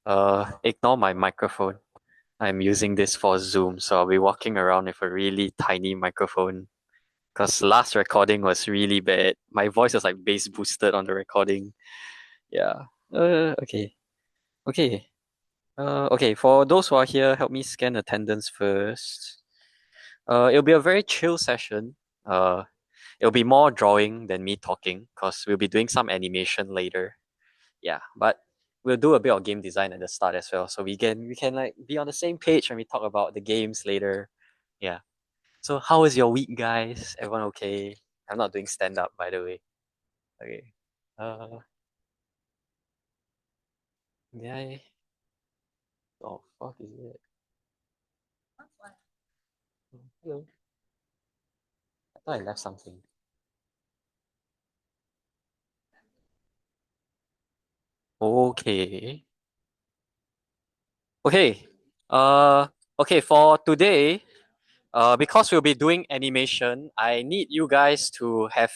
Ignore my microphone. I'm using this for Zoom, so I'll be walking around with a really tiny microphone. Because last recording was really bad. My voice was like bass boosted on the recording. Yeah. Okay. Okay. Okay. For those who are here, help me scan attendance first. It'll be a very chill session. Uh, it'll be more drawing than me talking, because we'll be doing some animation later. Yeah, but we'll do a bit of game design at the start as well, so we can like be on the same page when we talk about the games later. Yeah. So how was your week, guys? Everyone okay? I'm not doing stand up, by the way. Okay. Uh, yeah. Oh, fuck is it? Hello. I thought I left something. Okay. Okay. Uh. Okay. For today, because we'll be doing animation, I need you guys to have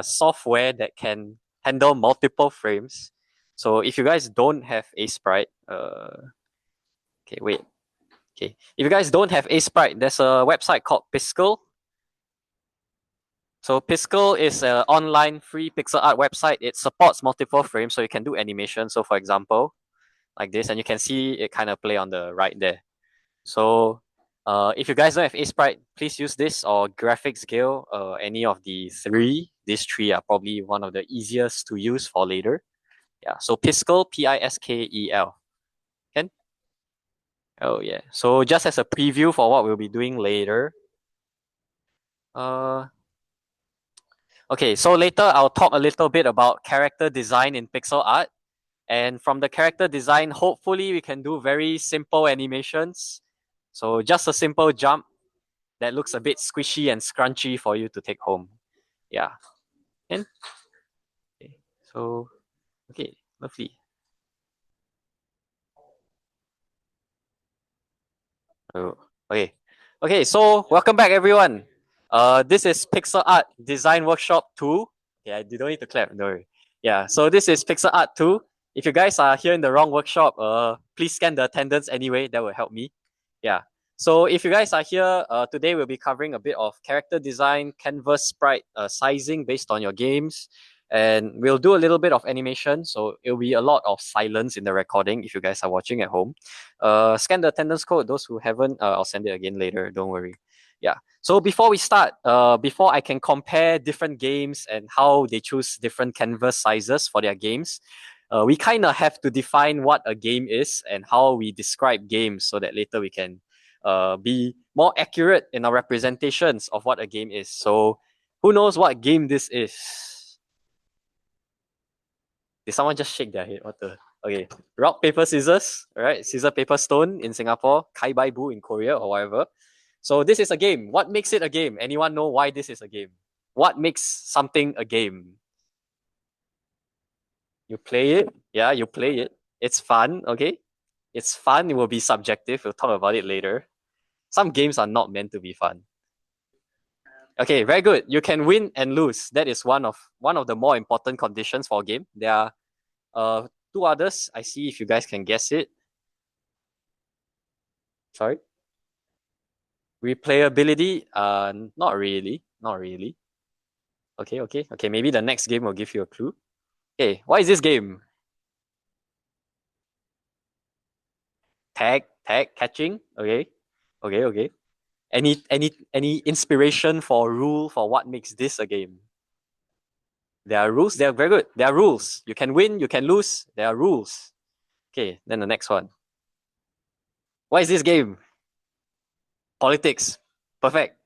software that can handle multiple frames. So if you guys don't have a sprite, okay, wait, okay, if you guys don't have a sprite, there's a website called Piskel. So Piskel is an online free pixel art website. It supports multiple frames, so you can do animation. So for example, like this, and you can see it kind of play on the right there. So if you guys don't have Sprite, please use this or Graphics Gale. Any of the three. These three are probably one of the easiest to use for later. Yeah. So Piskel, Piskel. Can? Oh yeah. So just as a preview for what we'll be doing later. Uh, okay. So later I'll talk a little bit about character design in pixel art. And from the character design, hopefully we can do very simple animations. So just a simple jump that looks a bit squishy and scrunchy for you to take home. Yeah. And okay. So okay, lovely. Oh, okay. Okay, so welcome back everyone. This is Pixel Art Design Workshop 2. Yeah, you don't need to clap, don't worry. Yeah, so this is Pixel Art 2. If you guys are here in the wrong workshop, please scan the attendance anyway, that will help me. Yeah. So if you guys are here, today we'll be covering a bit of character design, canvas sprite sizing based on your games, and we'll do a little bit of animation. So it'll be a lot of silence in the recording if you guys are watching at home. Scan the attendance code. Those who haven't, I'll send it again later. Don't worry. Yeah. So before we start, before I can compare different games and how they choose different canvas sizes for their games, we kind of have to define what a game is and how we describe games so that later we can be more accurate in our representations of what a game is. So, who knows what game this is? Did someone just shake their head? What the? Okay. Rock, paper, scissors. All right. Scissor, paper, stone in Singapore. Kai Bai Bu in Korea or whatever. So, this is a game. What makes it a game? Anyone know why this is a game? What makes something a game? You play it. Yeah, you play it. It's fun. Okay. It's fun. It will be subjective. We'll talk about it later. Some games are not meant to be fun. Okay, very good. You can win and lose. That is one of the more important conditions for a game. There are two others. I see if you guys can guess it. Sorry. Replayability? Not really. Not really. Okay, okay, okay. Maybe the next game will give you a clue. Okay, what is this game? Tag, catching. Okay, okay, okay. Any inspiration for rule for what makes this a game? There are rules. They are very good. There are rules. You can win. You can lose. There are rules. Okay, then the next one. What is this game? Politics. Perfect.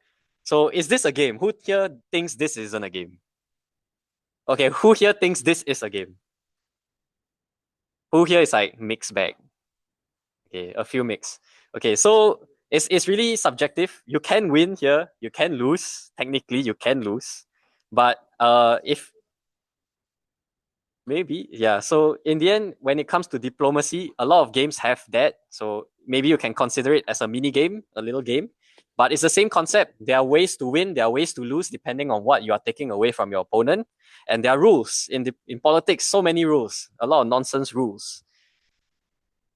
So is this a game? Who here thinks this isn't a game? Okay, who here thinks this is a game? Who here is like mixed bag? Okay, a few mix. Okay, so it's really subjective. You can win here, you can lose. Technically, you can lose. But if maybe, yeah. So in the end, when it comes to diplomacy, a lot of games have that. So maybe you can consider it as a mini game, a little game. But it's the same concept. There are ways to win, there are ways to lose, depending on what you are taking away from your opponent. And there are rules in politics. So many rules, a lot of nonsense rules.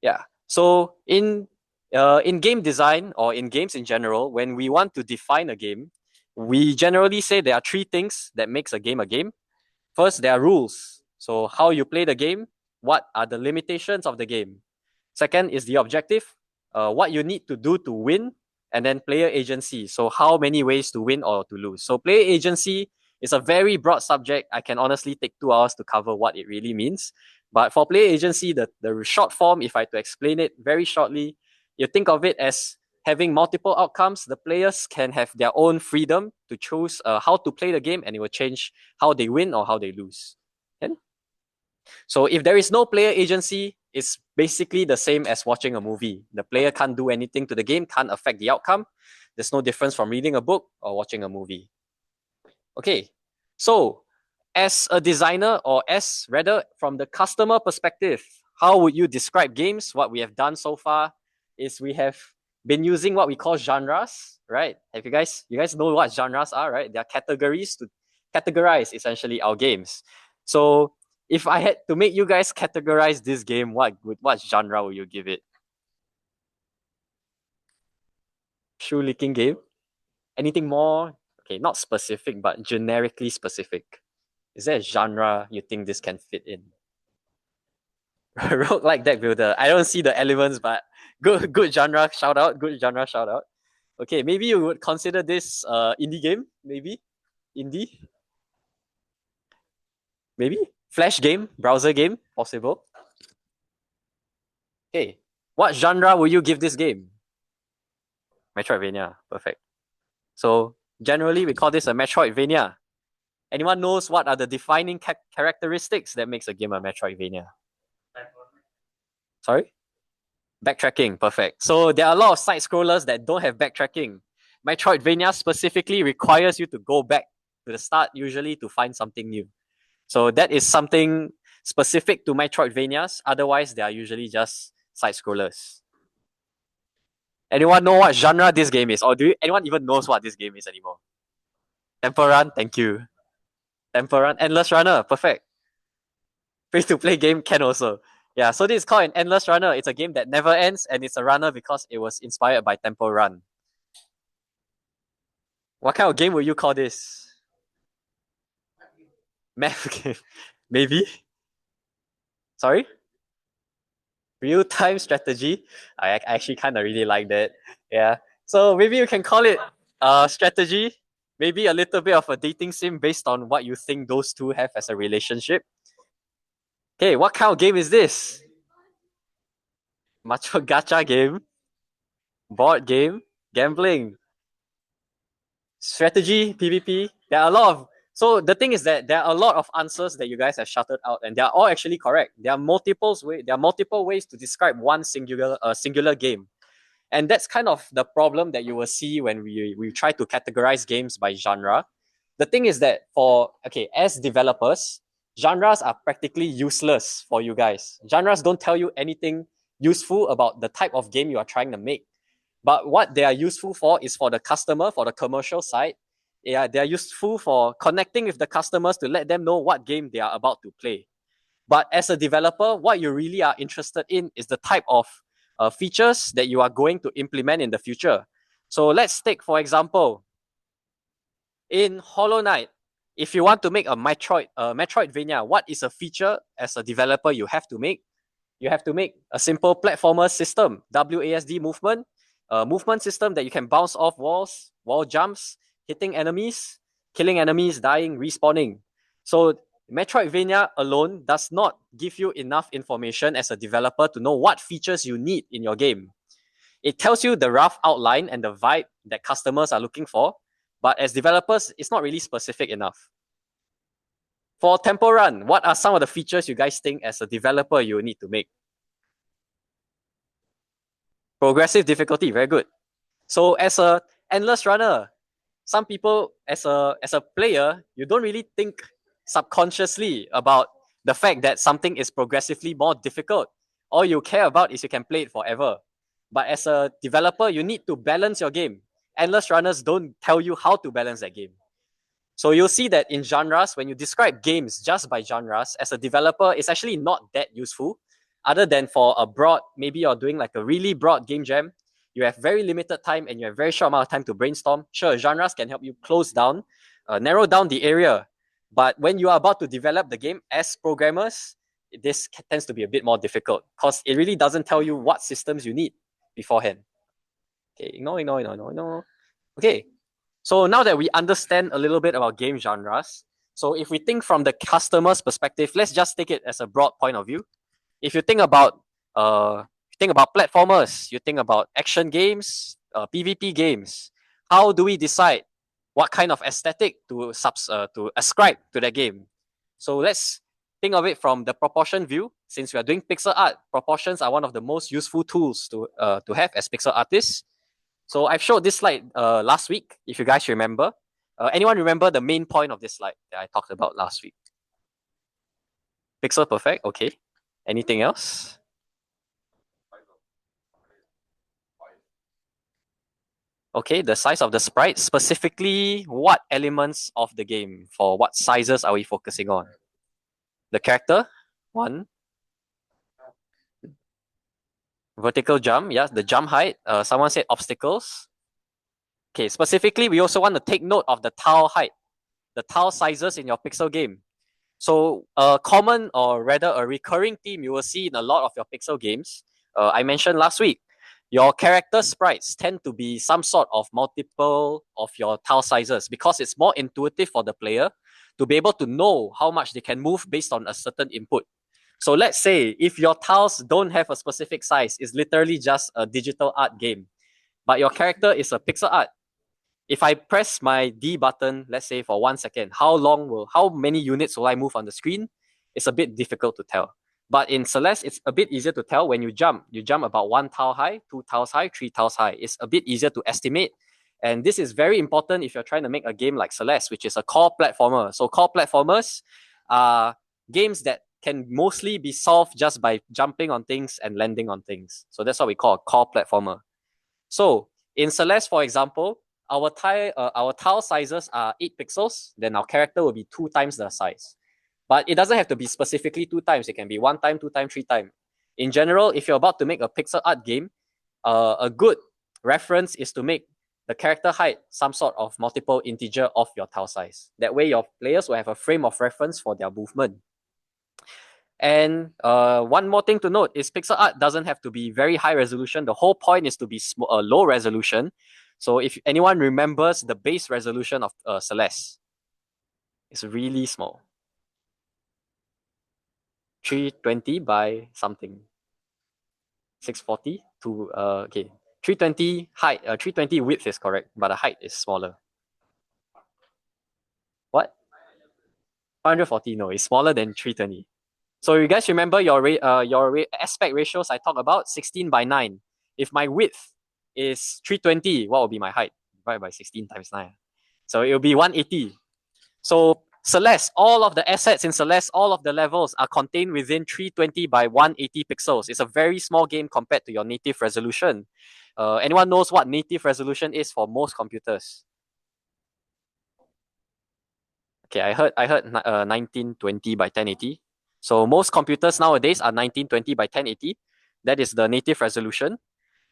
Yeah. So in game design or in games in general, when we want to define a game, we generally say there are three things that makes a game a game. First, there are rules. So how you play the game, what are the limitations of the game. Second is the objective, what you need to do to win, and then player agency. So how many ways to win or to lose. So player agency is a very broad subject. I can honestly take 2 hours to cover what it really means. But for player agency, the short form, if I had to explain it very shortly, you think of it as having multiple outcomes. The players can have their own freedom to choose how to play the game, and it will change how they win or how they lose. And so if there is no player agency, it's basically the same as watching a movie. The player can't do anything to the game, can't affect the outcome. There's no difference from reading a book or watching a movie. Okay, so as a designer, or as rather from the customer perspective, how would you describe games? What we have done so far is we have been using what we call genres, right? Have you guys know what genres are, right? They are categories to categorize essentially our games. So if I had to make you guys categorize this game, what genre would you give it? Shoe licking game? Anything more? Okay, not specific, but generically specific. Is there a genre you think this can fit in? Roguelike deck builder. I don't see the elements, but good genre shout out. Good genre shout out. Okay, maybe you would consider this indie game, maybe? Indie? Maybe? Flash game, browser game, possible. Okay. What genre will you give this game? Metroidvania. Perfect. So generally we call this a Metroidvania. Anyone knows what are the defining characteristics that makes a game a Metroidvania? Sorry? Backtracking, perfect. So there are a lot of side scrollers that don't have backtracking. Metroidvania specifically requires you to go back to the start, usually to find something new. So that is something specific to Metroidvanias. Otherwise, they are usually just side scrollers. Anyone know what genre this game is? Or anyone even knows what this game is anymore? Temple Run, thank you. Temple Run, Endless Runner, perfect. Free to play game can also. Yeah, so this is called an Endless Runner. It's a game that never ends, and it's a runner because it was inspired by Temple Run. What kind of game would you call this? Math game? Maybe? Sorry? Real time strategy? I actually kind of really like that. Yeah. So maybe you can call it strategy. Maybe a little bit of a dating sim based on what you think those two have as a relationship. Okay, what kind of game is this? Macho gacha game? Board game? Gambling? Strategy? PvP? There are a lot of. So the thing is that there are a lot of answers that you guys have shouted out, and they are all actually correct. There are multiple ways to describe one singular game. And that's kind of the problem that you will see when we try to categorize games by genre. The thing is that as developers, genres are practically useless for you guys. Genres don't tell you anything useful about the type of game you are trying to make. But what they are useful for is for the customer, for the commercial side. Yeah, they are useful for connecting with the customers to let them know what game they are about to play. But as a developer, what you really are interested in is the type of features that you are going to implement in the future. So let's take, for example, in Hollow Knight, if you want to make a Metroidvania, what is a feature as a developer you have to make? You have to make a simple platformer system, WASD movement system that you can bounce off walls, wall jumps, hitting enemies, killing enemies, dying, respawning. So Metroidvania alone does not give you enough information as a developer to know what features you need in your game. It tells you the rough outline and the vibe that customers are looking for, but as developers, it's not really specific enough. For Temple Run, what are some of the features you guys think as a developer you need to make? Progressive difficulty, very good. So as a endless runner, some people as a player, you don't really think subconsciously about the fact that something is progressively more difficult. All you care about is you can play it forever. But as a developer, you need to balance your game. Endless runners don't tell you how to balance that game. So you'll see that in genres, when you describe games just by genres, as a developer, it's actually not that useful other than for a broad, maybe you're doing like a really broad game jam, you have very limited time and you have very short amount of time to brainstorm. Sure, genres can help you close down, narrow down the area. But when you are about to develop the game as programmers, this tends to be a bit more difficult because it really doesn't tell you what systems you need beforehand. Okay, ignore. Okay, so now that we understand a little bit about game genres, so if we think from the customer's perspective, let's just take it as a broad point of view. If you think about platformers, you think about action games, PvP games. How do we decide what kind of aesthetic to ascribe to that game? So let's think of it from the proportion view. Since we are doing pixel art, proportions are one of the most useful tools to have as pixel artists. So I've showed this slide last week, if you guys remember. Anyone remember the main point of this slide that I talked about last week? Pixel perfect, okay. Anything else? Okay, the size of the sprite. Specifically, what elements of the game? For what sizes are we focusing on? The character, one. Vertical jump, yes. The jump height. Someone said obstacles. Okay, specifically, we also want to take note of the tile height, the tile sizes in your pixel game. So a common or rather a recurring theme you will see in a lot of your pixel games, I mentioned last week, your character sprites tend to be some sort of multiple of your tile sizes because it's more intuitive for the player to be able to know how much they can move based on a certain input. So let's say if your tiles don't have a specific size, it's literally just a digital art game, but your character is a pixel art. If I press my D button, let's say for 1 second, how many units will I move on the screen? It's a bit difficult to tell. But in Celeste, it's a bit easier to tell when you jump. You jump about 1 tile high, 2 tiles high, 3 tiles high. It's a bit easier to estimate. And this is very important if you're trying to make a game like Celeste, which is a core platformer. So core platformers are games that can mostly be solved just by jumping on things and landing on things. So that's what we call a core platformer. So in Celeste, for example, our tile sizes are 8 pixels, then our character will be 2 times the size. But it doesn't have to be specifically 2 times. It can be 1 time, 2 time, 3 time. In general, if you're about to make a pixel art game, a good reference is to make the character height some sort of multiple integer of your tile size. That way your players will have a frame of reference for their movement. And one more thing to note is pixel art doesn't have to be very high resolution. The whole point is to be low resolution. So if anyone remembers the base resolution of Celeste, it's really small. 320 by something. 640 to, okay. 320 height, 320 width is correct, but the height is smaller. What? 540, no, it's smaller than 320. So you guys remember your aspect ratios I talked about? 16 by 9. If my width is 320, what will be my height? Divided by 16 times 9. So it will be 180. So Celeste, all of the assets in Celeste, all of the levels are contained within 320 by 180 pixels. It's a very small game compared to your native resolution. Anyone knows what native resolution is for most computers? Okay, I heard 1920 by 1080. So most computers nowadays are 1920 by 1080. That is the native resolution.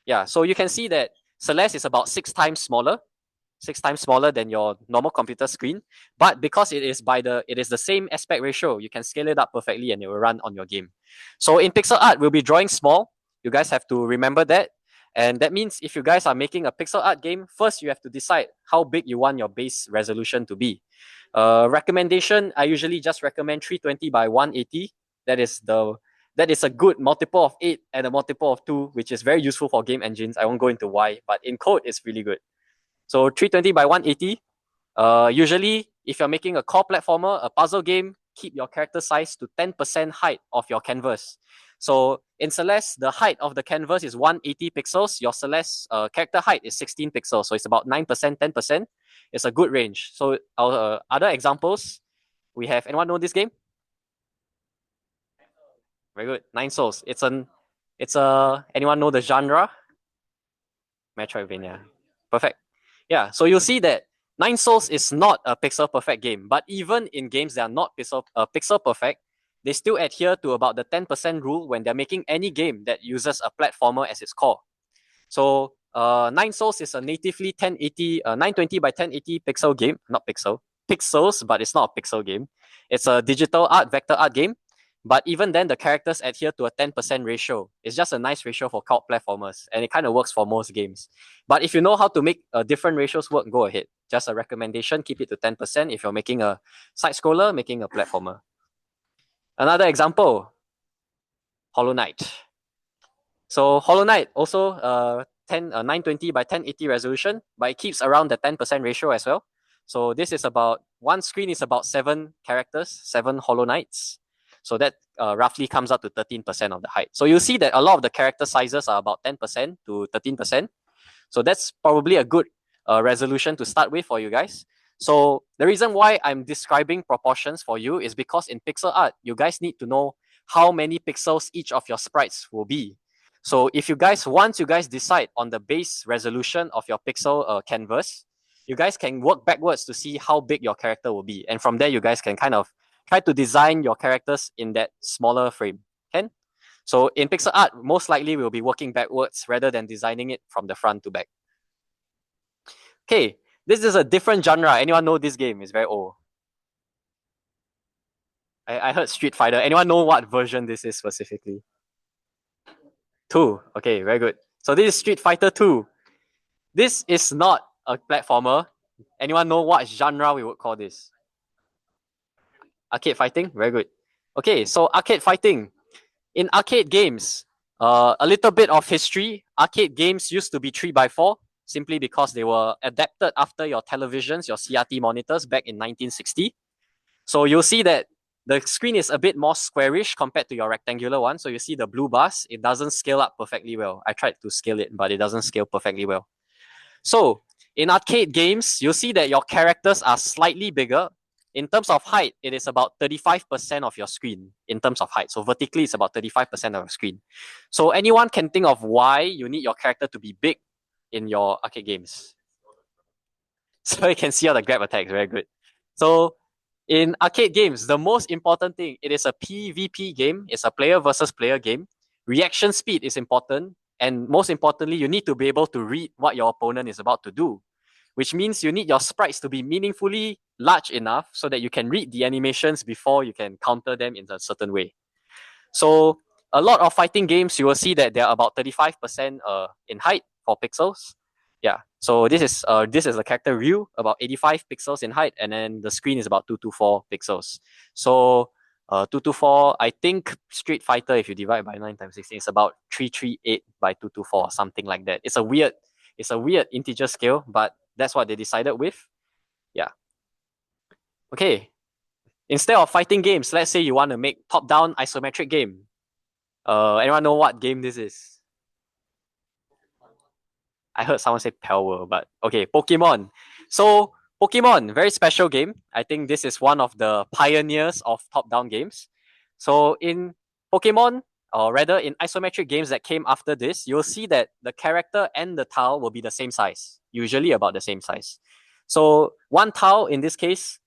Yeah, so you can see that Celeste is about 6 times smaller, 6 times smaller than your normal computer screen. But because it is the same aspect ratio, you can scale it up perfectly and it will run on your game. So in pixel art, we'll be drawing small. You guys have to remember that. And that means if you guys are making a pixel art game, first you have to decide how big you want your base resolution to be. Recommendation, I usually just recommend 320 by 180. That is a good multiple of 8 and a multiple of 2, which is very useful for game engines. I won't go into why, but in code, it's really good. So 320 by 180. Usually, if you're making a core platformer, a puzzle game, keep your character size to 10% height of your canvas. So in Celeste, the height of the canvas is 180 pixels. Your Celeste character height is 16 pixels. So it's about 9%, 10%. It's a good range. So our other examples, we have, anyone know this game? Very good. Nine Souls. Anyone know the genre? Metroidvania. Perfect. Yeah, so you'll see that Nine Souls is not a pixel perfect game, but even in games that are not pixel perfect, they still adhere to about the 10% rule when they're making any game that uses a platformer as its core. So Nine Souls is a natively 920 by 1080 pixel game, not pixels, but it's not a pixel game. It's a digital art, vector art game. But even then, the characters adhere to a 10% ratio. It's just a nice ratio for cult platformers, and it kind of works for most games. But if you know how to make different ratios work, go ahead. Just a recommendation, keep it to 10% if you're making a side scroller, making a platformer. Another example, Hollow Knight. So Hollow Knight also 920 by 1080 resolution, but it keeps around the 10% ratio as well. So this is about, one screen is about 7 characters, 7 Hollow Knights. So that roughly comes up to 13% of the height. So you'll see that a lot of the character sizes are about 10% to 13%. So that's probably a good resolution to start with for you guys. So the reason why I'm describing proportions for you is because in pixel art, you guys need to know how many pixels each of your sprites will be. So if you guys, once you guys decide on the base resolution of your pixel canvas, you guys can work backwards to see how big your character will be. And from there, you guys can kind of try to design your characters in that smaller frame. Can? So in pixel art, most likely we'll be working backwards rather than designing it from the front to back. Okay, this is a different genre. Anyone know this game? It's very old. I heard Street Fighter. Anyone know what version this is specifically? 2. Okay, very good. So this is Street Fighter 2. This is not a platformer. Anyone know what genre we would call this? Arcade fighting? Very good. Okay, so arcade fighting. In arcade games, a little bit of history. Arcade games used to be 3x4 simply because they were adapted after your televisions, your CRT monitors back in 1960. So you'll see that the screen is a bit more squarish compared to your rectangular one. So you see the blue bars, it doesn't scale up perfectly well. I tried to scale it, but it doesn't scale perfectly well. So in arcade games, you'll see that your characters are slightly bigger. In terms of height, it is about 35% of your screen in terms of height. So vertically, it's about 35% of your screen. So anyone can think of why you need your character to be big in your arcade games. So you can see all the grab attacks, very good. So in arcade games, the most important thing, it is a PvP game. It's a player versus player game. Reaction speed is important. And most importantly, you need to be able to read what your opponent is about to do, which means you need your sprites to be meaningfully large enough so that you can read the animations before you can counter them in a certain way. So a lot of fighting games, you will see that they're about 35% in height for pixels. Yeah, so this is the character Ryu, about 85 pixels in height, and then the screen is about 224 pixels. So 224, I think Street Fighter, if you divide by 9 times 16, it's about 338 by 224, something like that. It's a weird integer scale, but that's what they decided with. Yeah. Okay. Instead of fighting games, let's say you want to make top-down isometric game. Anyone know what game this is? I heard someone say Power, but okay, Pokemon. So Pokemon, very special game. I think this is one of the pioneers of top-down games. So in Pokemon, or rather in isometric games that came after this, you'll see that the character and the tile will be the same size, usually about the same size. So one tile in this case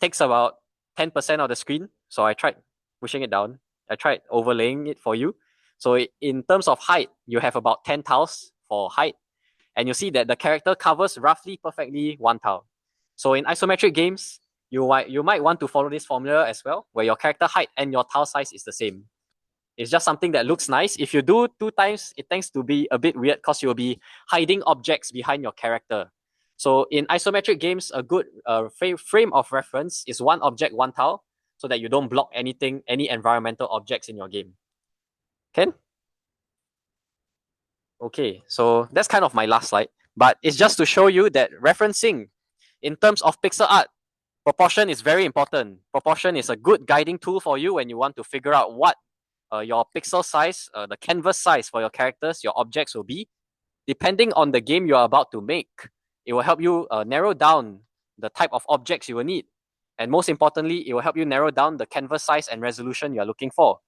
takes about 10% of the screen. So I tried pushing it down. I tried overlaying it for you. So in terms of height, you have about 10 tiles for height. And you see that the character covers roughly perfectly one tile. So in isometric games, you might want to follow this formula as well, where your character height and your tile size is the same. It's just something that looks nice. If you do 2 times, it tends to be a bit weird because you'll be hiding objects behind your character. So in isometric games, a good frame of reference is 1 object, 1 tile, so that you don't block any environmental objects in your game. Can? Okay, so that's kind of my last slide, but it's just to show you that referencing in terms of pixel art, proportion is very important. Proportion is a good guiding tool for you when you want to figure out what your pixel size, the canvas size for your characters, your objects will be. Depending on the game you're about to make, it will help you narrow down the type of objects you will need. And most importantly, it will help you narrow down the canvas size and resolution you're looking for.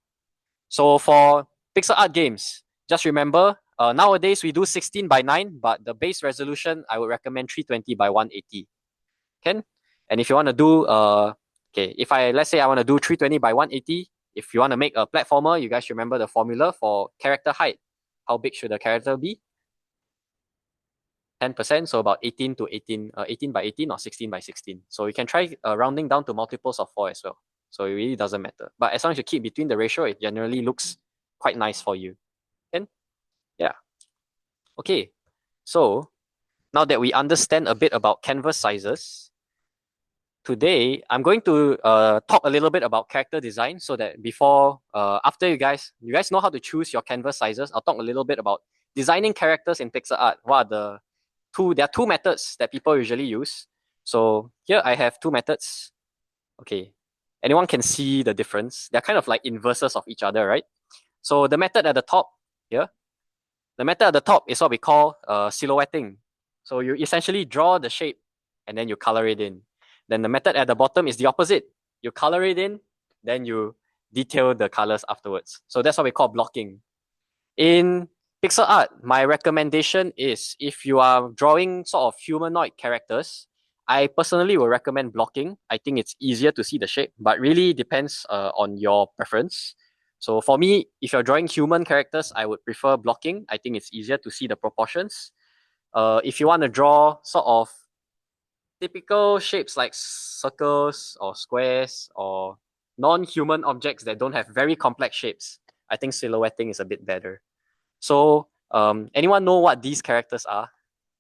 So for pixel art games, just remember, nowadays we do 16 by 9, but the base resolution, I would recommend 320 by 180. Can? And if you want to do, okay, let's say I want to do 320 by 180, If you want to make a platformer, you guys remember the formula for character height. How big should the character be? 10%, so about 18 to 18, 18 by 18 or 16 by 16. So you can try rounding down to multiples of 4 as well. So it really doesn't matter. But as long as you keep between the ratio, it generally looks quite nice for you. And yeah. Okay. So now that we understand a bit about canvas sizes, today I'm going to talk a little bit about character design so that after you guys know how to choose your canvas sizes. I'll talk a little bit about designing characters in pixel art. There are two methods that people usually use. So here I have two methods. Okay. Anyone can see the difference. They're kind of like inverses of each other, right? So the method at the top here, the method at the top is what we call silhouetting. So you essentially draw the shape and then you color it in. Then the method at the bottom is the opposite. You color it in, then you detail the colors afterwards. So that's what we call blocking. In pixel art, my recommendation is if you are drawing sort of humanoid characters, I personally will recommend blocking. I think it's easier to see the shape, but really depends on your preference. So for me, if you're drawing human characters, I would prefer blocking. I think it's easier to see the proportions. If you want to draw sort of typical shapes like circles or squares or non-human objects that don't have very complex shapes, I think silhouetting is a bit better. So, anyone know what these characters are?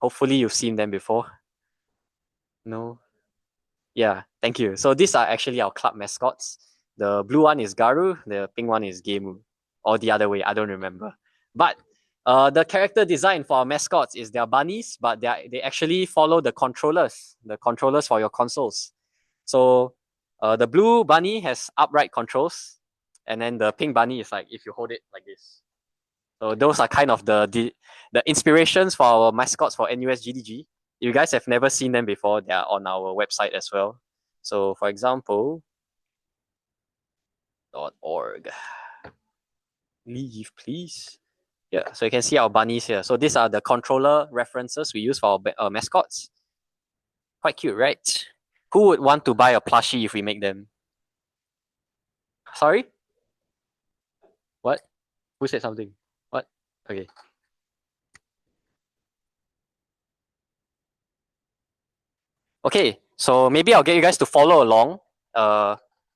Hopefully, you've seen them before. No? Yeah, thank you. So, these are actually our club mascots. The blue one is Garu, the pink one is Gemu, or the other way, I don't remember. But the character design for our mascots is they're bunnies, but they actually follow the controllers for your consoles. So, the blue bunny has upright controls, and then the pink bunny is like if you hold it like this. So those are kind of the inspirations for our mascots for NUSGDG. You guys have never seen them before, they are on our website as well. So for example, .org. Leave, please. Yeah, so you can see our bunnies here. So these are the controller references we use for our mascots. Quite cute, right? Who would want to buy a plushie if we make them? Sorry? What? Who said something? What? Okay. Okay, so maybe I'll get you guys to follow along.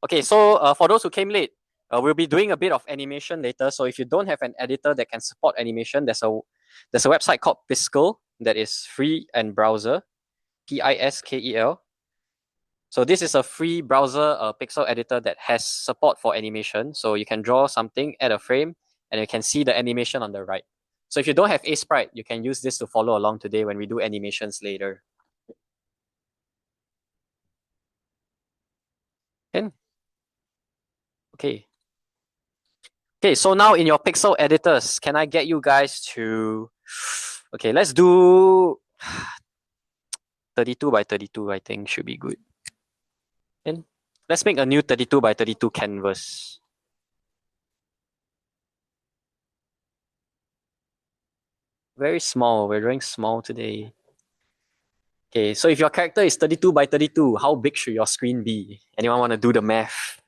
Okay, so for those who came late, we'll be doing a bit of animation later. So if you don't have an editor that can support animation, there's a website called Piskel that is free and browser, Piskel. So this is a free browser pixel editor that has support for animation. So you can draw something, add a frame, and you can see the animation on the right. So if you don't have Sprite, you can use this to follow along today when we do animations later. Can? Okay. Okay, so now in your pixel editors, can I get you guys to, okay, let's do 32 by 32, I think should be good. And let's make a new 32 by 32 canvas. Very small, we're drawing small today. Okay, so if your character is 32 by 32, how big should your screen be? Anyone want to do the math?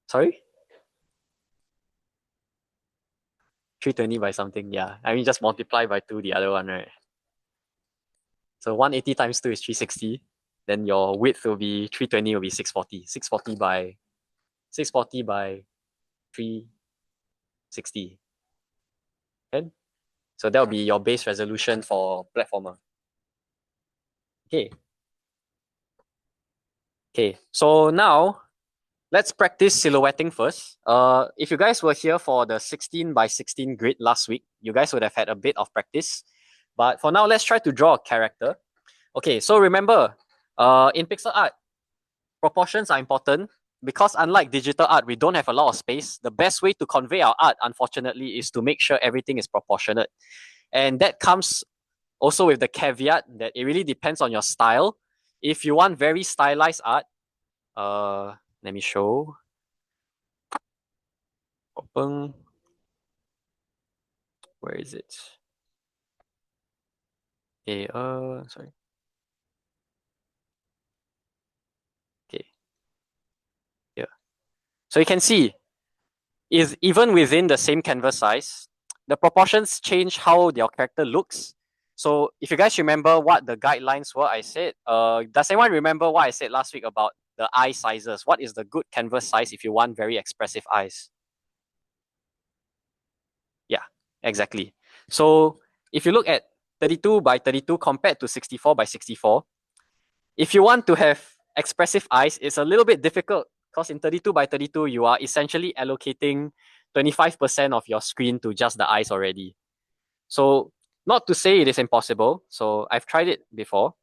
Sorry? 320 by something, yeah. I mean, just multiply by 2 the other one, right? So 180 times 2 is 360. Then your width will be 320 will be 640. 640 by 360. Okay? So that will be your base resolution for platformer. Okay. Okay. So now let's practice silhouetting first. If you guys were here for the 16 by 16 grid last week, you guys would have had a bit of practice. But for now, let's try to draw a character. Okay, so remember, in pixel art, proportions are important because unlike digital art, we don't have a lot of space. The best way to convey our art, unfortunately, is to make sure everything is proportionate. And that comes also with the caveat that it really depends on your style. If you want very stylized art, let me show. Open. Where is it? Okay, sorry. Okay, here. So you can see, is even within the same canvas size, the proportions change how your character looks. So if you guys remember what the guidelines were, I said, does anyone remember what I said last week about the eye sizes? What is the good canvas size if you want very expressive eyes? Yeah, exactly. So if you look at 32 by 32 compared to 64 by 64, if you want to have expressive eyes, it's a little bit difficult because in 32 by 32, you are essentially allocating 25% of your screen to just the eyes already. So, not to say it is impossible. So, I've tried it before.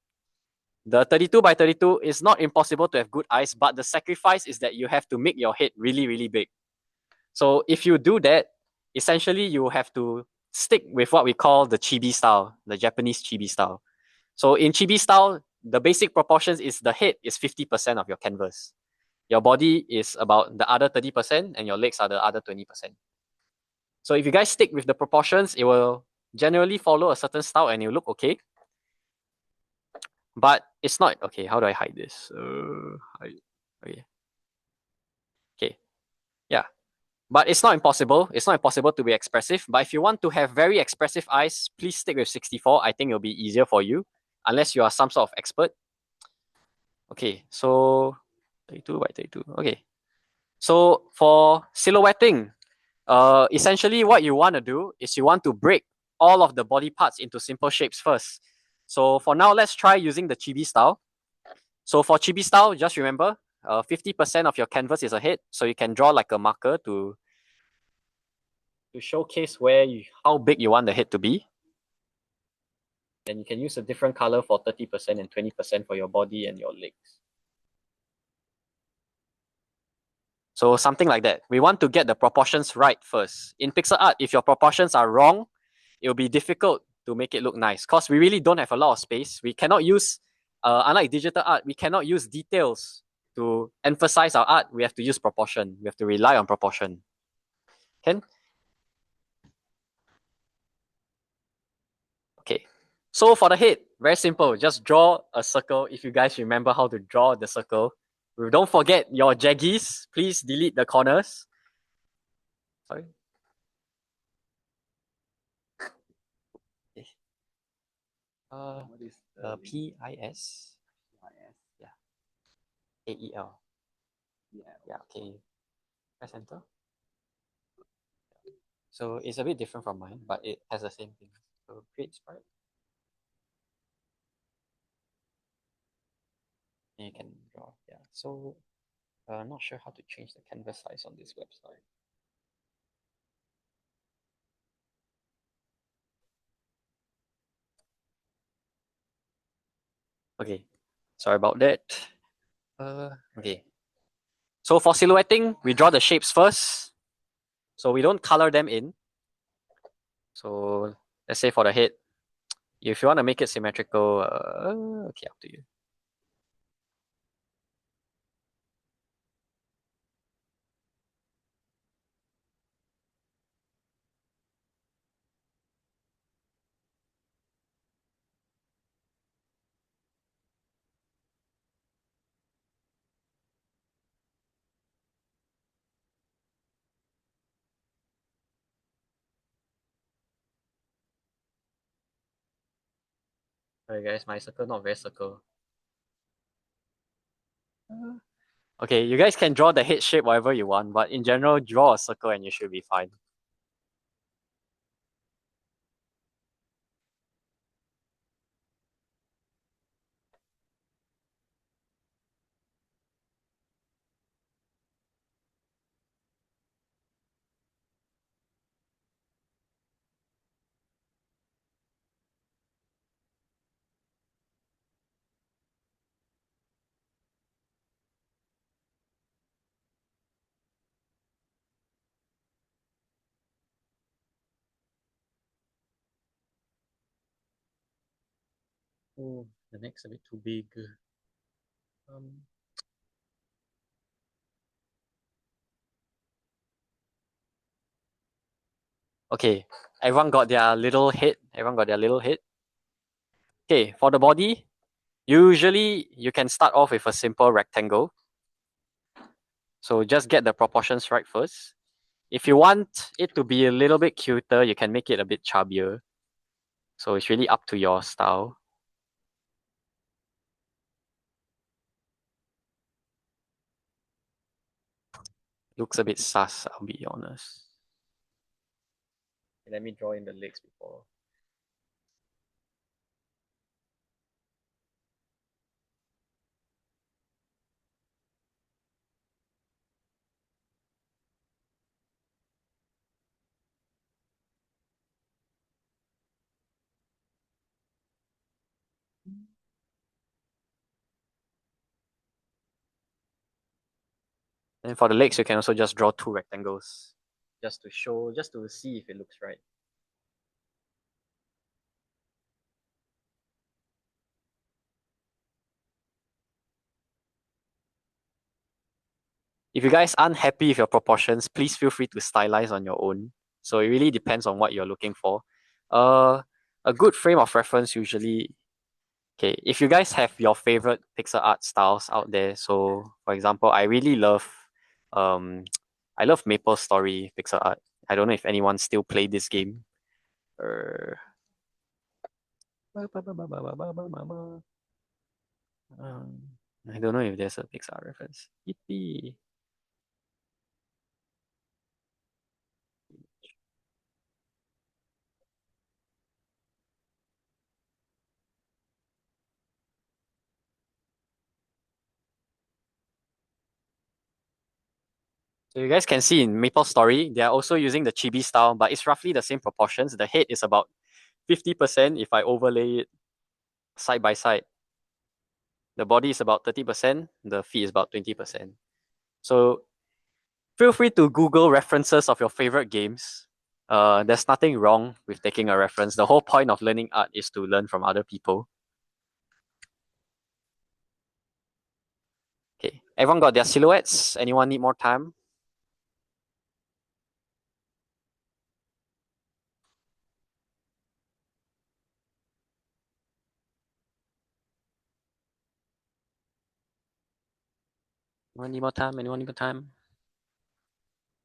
The 32 by 32 is not impossible to have good eyes, but the sacrifice is that you have to make your head really, really big. So, if you do that, essentially you have to stick with what we call the chibi style, the Japanese chibi style. So in chibi style, the basic proportions is the head is 50% of your canvas. Your body is about the other 30%, and your legs are the other 20%. So if you guys stick with the proportions, it will generally follow a certain style and it will look okay. But it's not okay. How do I hide this? Okay. Okay. Yeah. But it's not impossible. It's not impossible to be expressive. But if you want to have very expressive eyes, please stick with 64. I think it'll be easier for you, unless you are some sort of expert. Okay, so 32 by 32. Okay. So for silhouetting, essentially what you want to do is you want to break all of the body parts into simple shapes first. So for now, let's try using the chibi style. So for chibi style, just remember, 50% of your canvas is a head, so you can draw like a marker to showcase how big you want the head to be. And you can use a different color for 30% and 20% for your body and your legs. So something like that. We want to get the proportions right first. In pixel art, if your proportions are wrong, it will be difficult to make it look nice because we really don't have a lot of space. We cannot use, unlike digital art, we cannot use details to emphasize our art. We have to use proportion. We have to rely on proportion. Can? Okay. So for the head, very simple. Just draw a circle. If you guys remember how to draw the circle. Don't forget your jaggies. Please delete the corners. Sorry. Okay. What is PIS? Yeah. AEL. Yeah. Okay. Press enter. So it's a bit different from mine, but it has the same thing. So create sprite. And you can draw. Yeah. So not sure how to change the canvas size on this website. Okay. Sorry about that. Okay. So for silhouetting, we draw the shapes first. So we don't color them in. So let's say for the head, if you want to make it symmetrical, okay, up to you. Sorry guys, my circle not very circle. Okay, you guys can draw the head shape whatever you want, but in general, draw a circle and you should be fine. Oh, the neck's a bit too big. Um, okay, everyone got their little head. Everyone got their little head. Okay, for the body, usually you can start off with a simple rectangle. So just get the proportions right first. If you want it to be a little bit cuter, you can make it a bit chubbier. So it's really up to your style. Looks a bit sus, I'll be honest. Let me draw in the legs before. And for the legs, you can also just draw two rectangles. Just to show, just to see if it looks right. If you guys aren't happy with your proportions, please feel free to stylize on your own. So it really depends on what you're looking for. Uh, a good frame of reference usually. Okay, if you guys have your favorite pixel art styles out there, so for example, I really love, um, I love Maple Story pixel art. I don't know if anyone still play this game. Uh, um, I don't know if there's a Pixar reference. Yippee. So you guys can see in Maple Story, they are also using the chibi style, but it's roughly the same proportions. The head is about 50% if I overlay it side by side. The body is about 30%, the feet is about 20%. So feel free to Google references of your favorite games. There's nothing wrong with taking a reference. The whole point of learning art is to learn from other people. Okay, everyone got their silhouettes? Anyone need more time? Anyone need more time? Anyone need more time?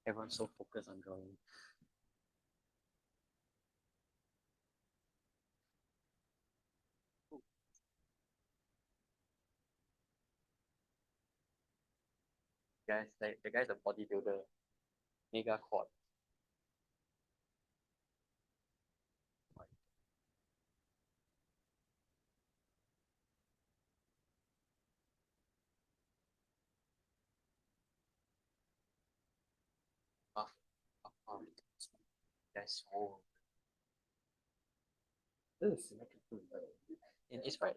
Everyone's so focused on drawing. Guys, like the guy's a bodybuilder, mega quad. Buff, buff arm. That's so. This is symmetrical. And it's right.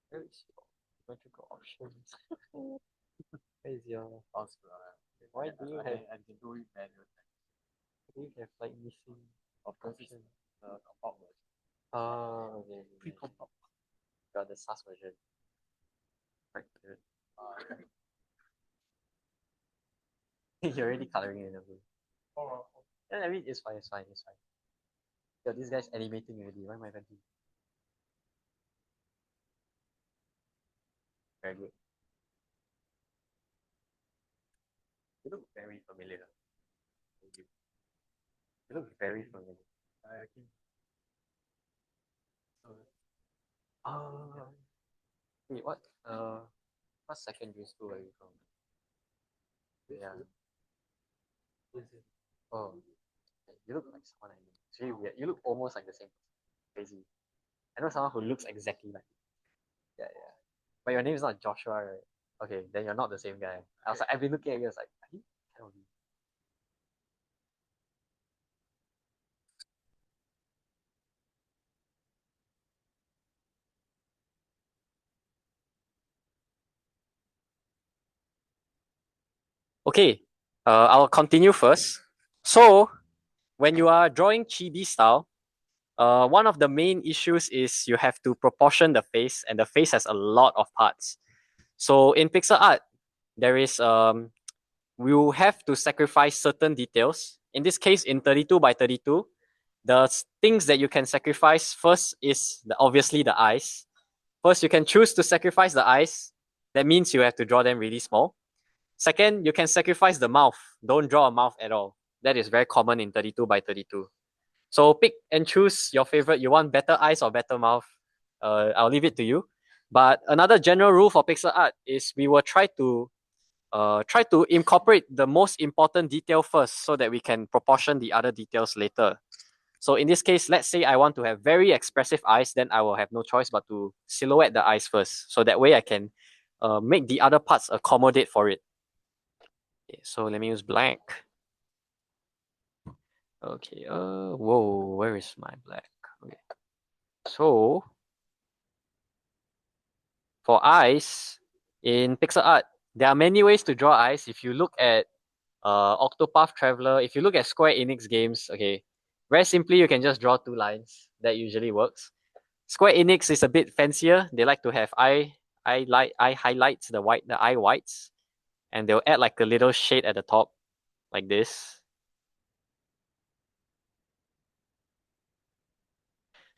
Where is your symmetrical options? Where is your mouse? Why do you have? I can do it manually. Do you have like missing option? Compiled version. Okay. Pre-compiled. Got the SAS version. Right. You're already coloring it in the blue. Oh. Yeah, I mean, it's fine, it's fine, it's fine. Yo, this guy's animating already. Why am I venting? Very good. You look very familiar. You look very familiar. Okay. Uh, wait, what secondary school are you from? Yeah. Oh, you look like someone I know. It's really weird. You look almost like the same person. Crazy. I know someone who looks exactly like you. Yeah, yeah. But your name is not Joshua, right? Okay, then you're not the same guy. I was like, I've been looking at you, I was like, I think kind of. Okay, I'll continue first. So, when you are drawing chibi style, one of the main issues is you have to proportion the face, and the face has a lot of parts. So in pixel art, there is we will have to sacrifice certain details. In this case, in 32 by 32, the things that you can sacrifice first is obviously the eyes. First, you can choose to sacrifice the eyes. That means you have to draw them really small. Second, you can sacrifice the mouth. Don't draw a mouth at all. That is very common in 32 by 32. So pick and choose your favorite. You want better eyes or better mouth? I'll leave it to you. But another general rule for pixel art is we will try to incorporate the most important detail first so that we can proportion the other details later. So in this case, let's say I want to have very expressive eyes, then I will have no choice but to silhouette the eyes first. So that way I can make the other parts accommodate for it. Okay, so let me use black. Okay, whoa, where is my black? Okay. So for eyes in pixel art, there are many ways to draw eyes. If you look at Octopath Traveler, if you look at Square Enix games, okay, very simply you can just draw two lines. That usually works. Square Enix is a bit fancier. They like to have eye highlights, the eye whites, and they'll add like a little shade at the top, like this.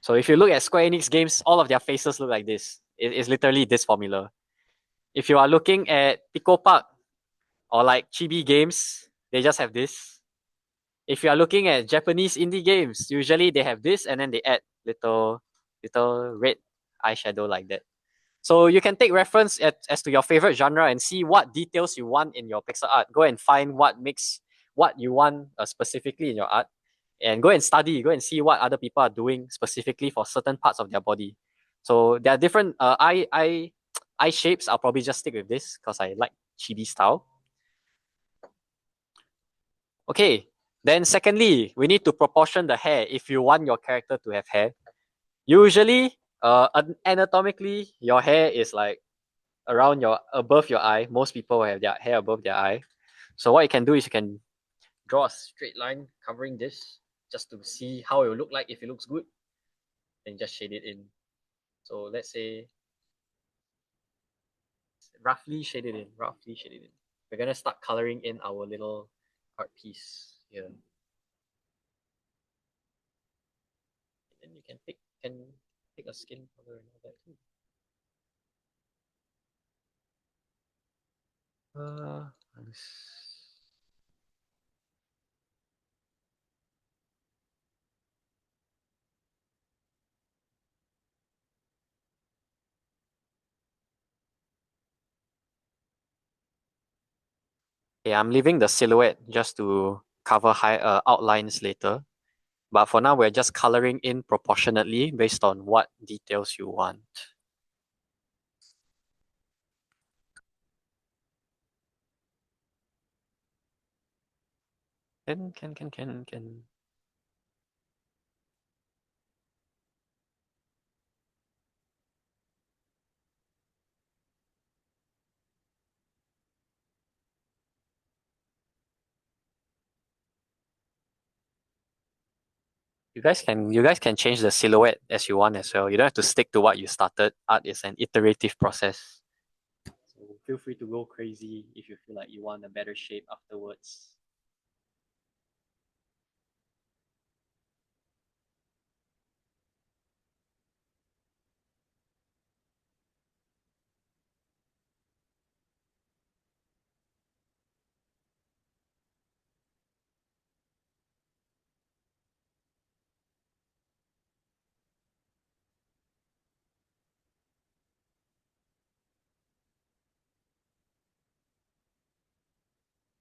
So if you look at Square Enix games, all of their faces look like this. It's literally this formula. If you are looking at Pico Park or like Chibi games, they just have this. If you are looking at Japanese indie games, usually they have this and then they add little red eyeshadow like that. So you can take reference as to your favorite genre and see what details you want in your pixel art. Go and find what makes what you want specifically in your art, and go and study. Go and see what other people are doing specifically for certain parts of their body. So there are different eye shapes. I'll probably just stick with this because I like chibi style. Okay. Then secondly, we need to proportion the hair if you want your character to have hair. Usually, anatomically, your hair is like around your above your eye. Most people have their hair above their eye. So what you can do is you can draw a straight line covering this just to see how it will look like if it looks good. Then just shade it in. So let's say roughly shade it in. We're gonna start coloring in our little art piece here. And then you can pick a skin color and all that too. Uh, yeah, I'm leaving the silhouette just to cover high outlines later. But for now, we're just coloring in proportionately based on what details you want. Can. You guys can change the silhouette as you want as well. You don't have to stick to what you started. Art is an iterative process. So feel free to go crazy if you feel like you want a better shape afterwards.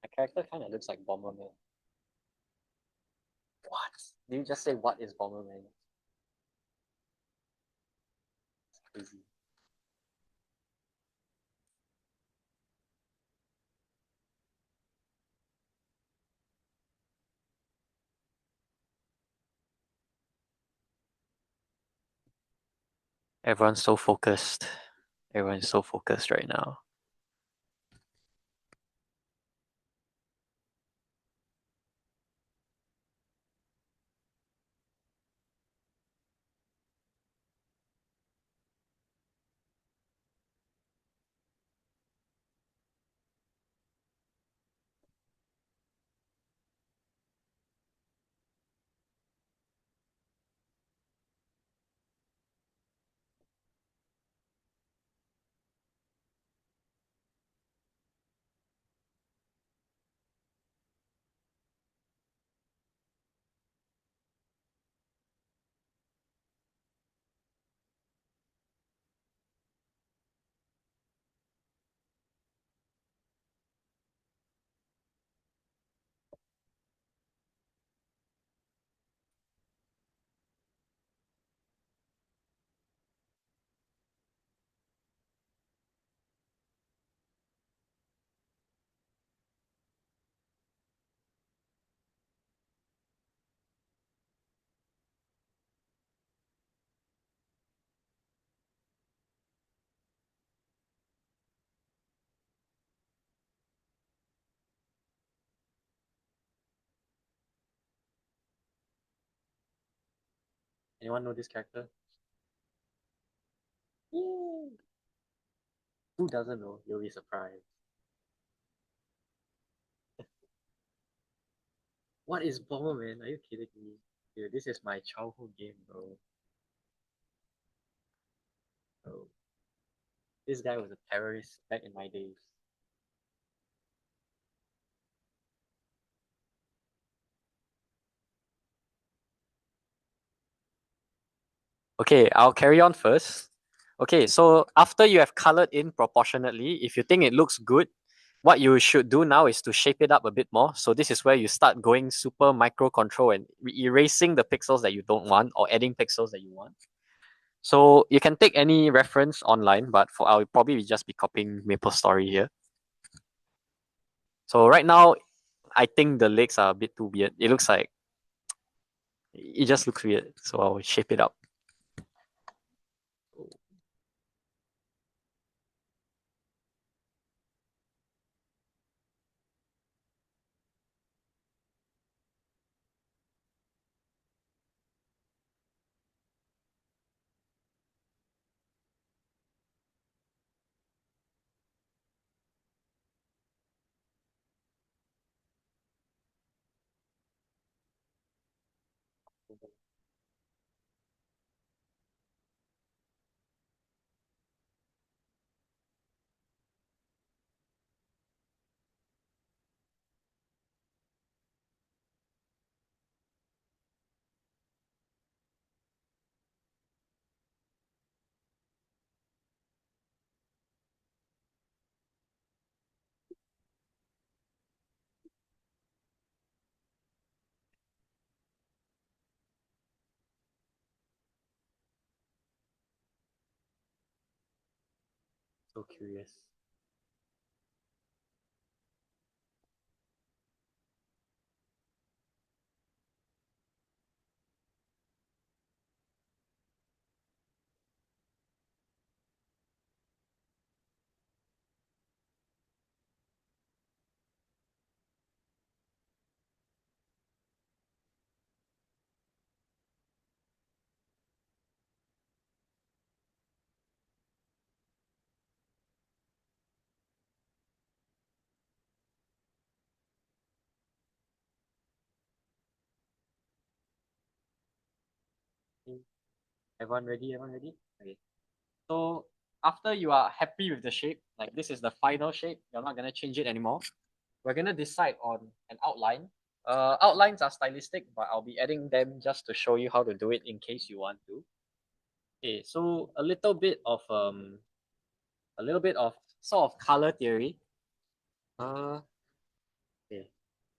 My character kind of looks like Bomberman. What? Did you just say what is Bomberman? It's crazy. Everyone's so focused. Everyone's so focused right now. Anyone know this character? Yay! Who doesn't know? You'll be surprised. What is Bomberman? Are you kidding me? Dude, this is my childhood game, bro. Bro. This guy was a terrorist back in my days. Okay, I'll carry on first. Okay, so after you have colored in proportionately, if you think it looks good, what you should do now is to shape it up a bit more. So this is where you start going super micro control and erasing the pixels that you don't want or adding pixels that you want. So you can take any reference online, but for I'll probably just be copying Maple Story here. So right now, I think the legs are a bit too weird. It looks like it just looks weird. So I'll shape it up. So curious. Everyone ready? Everyone ready? Okay. So after you are happy with the shape, like this is the final shape, you're not gonna change it anymore. We're gonna decide on an outline. Outlines are stylistic, but I'll be adding them just to show you how to do it in case you want to. Okay, so a little bit of sort of color theory. Okay.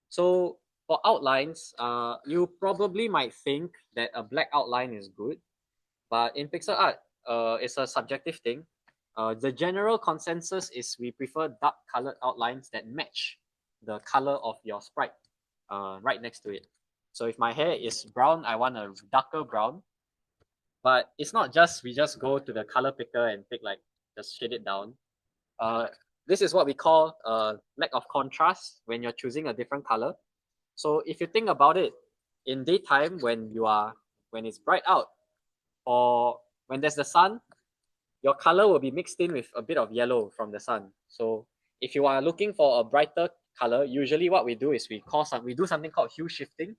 So for outlines, you probably might think that a black outline is good, but in pixel art, it's a subjective thing. The general consensus is we prefer dark colored outlines that match the color of your sprite right next to it. So if my hair is brown, I want a darker brown. But it's not just we just go to the color picker and pick like just shade it down. Uh, this is what we call lack of contrast when you're choosing a different color. So if you think about it, in daytime when it's bright out, or when there's the sun, your color will be mixed in with a bit of yellow from the sun. So if you are looking for a brighter color, usually what we do is we do something called hue shifting.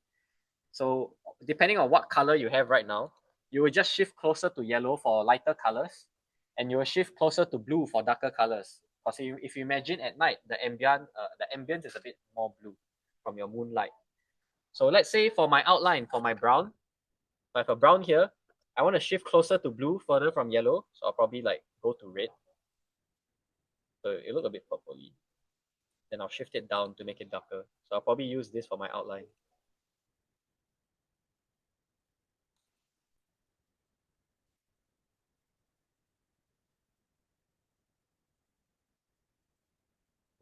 So depending on what color you have right now, you will just shift closer to yellow for lighter colors, and you will shift closer to blue for darker colors. Because if you imagine at night, the ambience is a bit more blue from your moonlight. So let's say for my outline, for my brown, I have a brown here. I want to shift closer to blue, further from yellow. So I'll probably like go to red. So it look a bit purpley. Then I'll shift it down to make it darker. So I'll probably use this for my outline.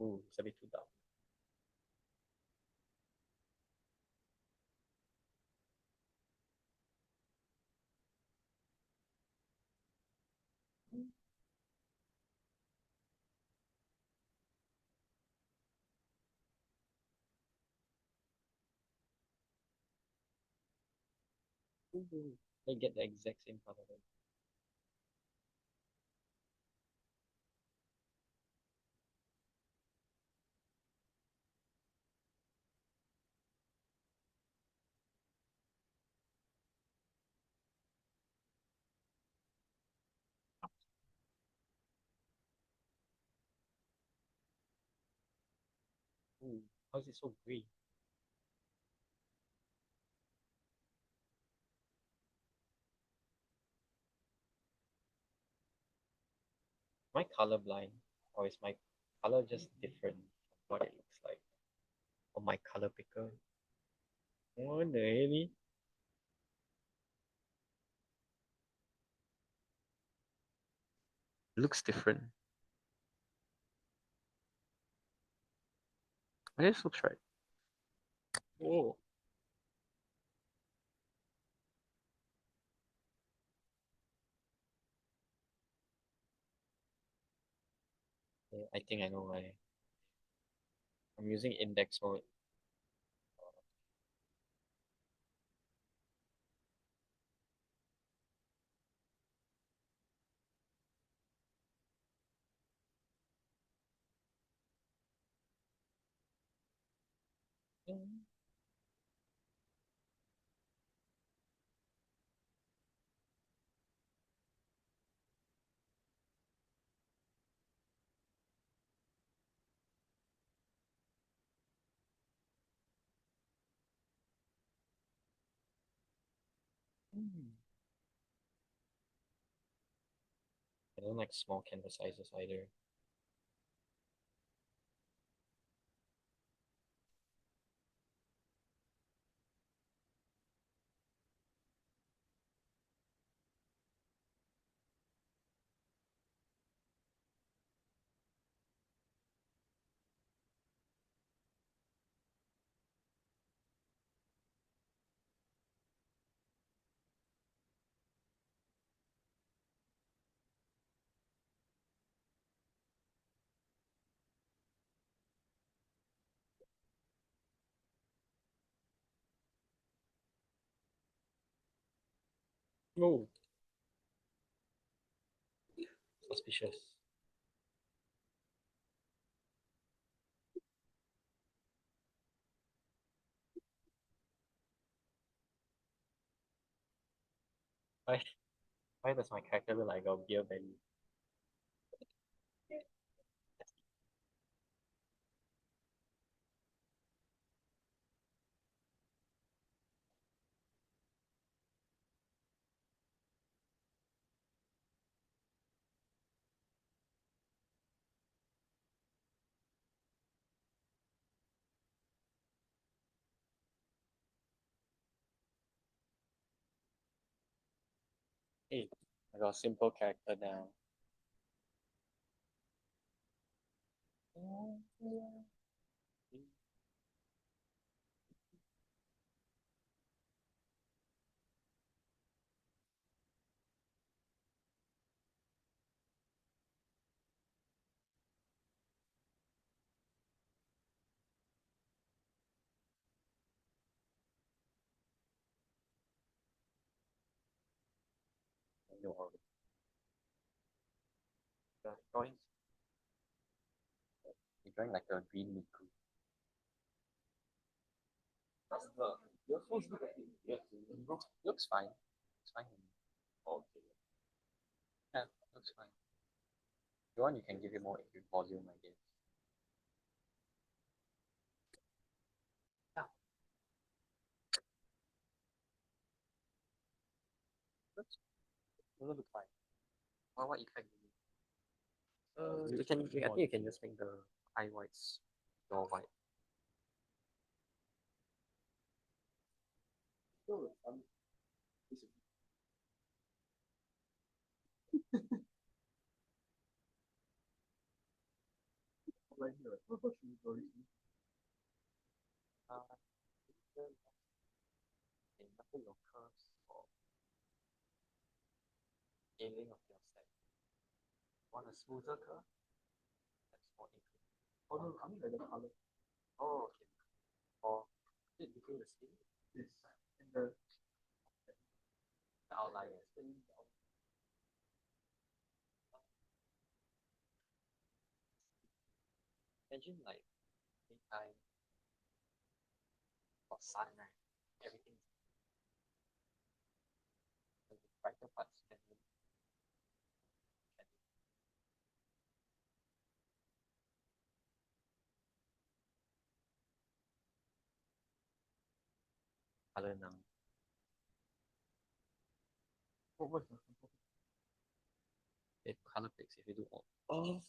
Ooh, it's a bit too dark. Ooh. They get the exact same color. Ooh, how is it so green? Am I colorblind? Or is my color just different from what it looks like? Or my color picker? What the hell? It looks different. This looks right. Oh. I think I know why. I'm using index mode. I don't like small canvas sizes either. No. Suspicious. Why, why does my character look like a beer belly? Hey, I got a simple character now. You're drawing, you're drawing like a green Miku. You're supposed to look at it. Yeah, looks fine. Looks fine. Okay. Yeah, looks fine. If you want, you can give it more volume, I guess. Yeah, looks, looks fine. What effect do you need? You can, I think you can just make the eye whites more white. Uh, in your curves or scaling of your set. Want a smoother curve? That's more increase. Oh no, I mean like the color. Oh, okay. Or is it between the skin? Yes. And the outliers. Imagine like daytime or sun, right? Everything the brighter parts can color ng color picks if you do all. Oh.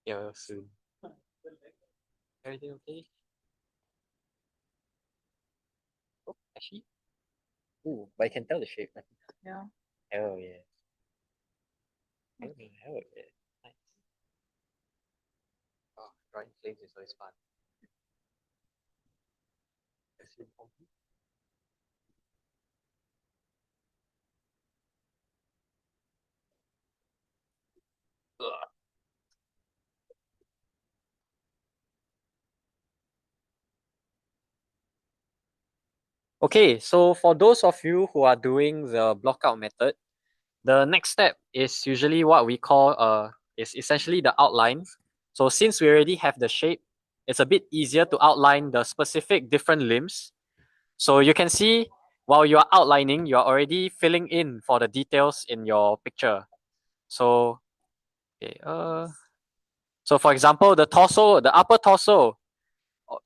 Yeah, soon. Everything okay? Oh, actually, ooh, but I can tell the shape. Yeah. Oh yeah. Oh, oh yeah. Nice. Oh, drawing flames is always fun. Ugh. Okay, so for those of you who are doing the blockout method, the next step is usually what we call is essentially the outline. So since we already have the shape, it's a bit easier to outline the specific different limbs. So you can see while you are outlining, you are already filling in for the details in your picture. So okay, so for example, the torso, the upper torso,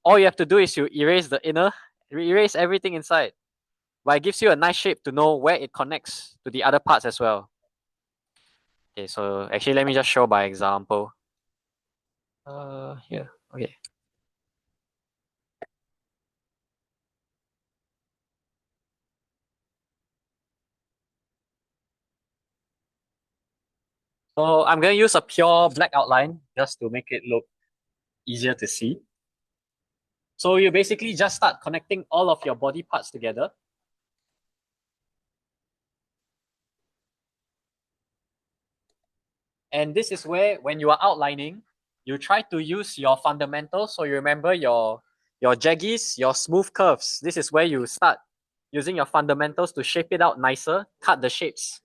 all you have to do is you erase the inner, erase everything inside. But it gives you a nice shape to know where it connects to the other parts as well. Okay, so actually let me just show by example. Here. Okay. So I'm gonna use a pure black outline just to make it look easier to see. So you basically just start connecting all of your body parts together. And this is where, when you are outlining, you try to use your fundamentals. So you remember your jaggies, your smooth curves. This is where you start using your fundamentals to shape it out nicer, cut the shapes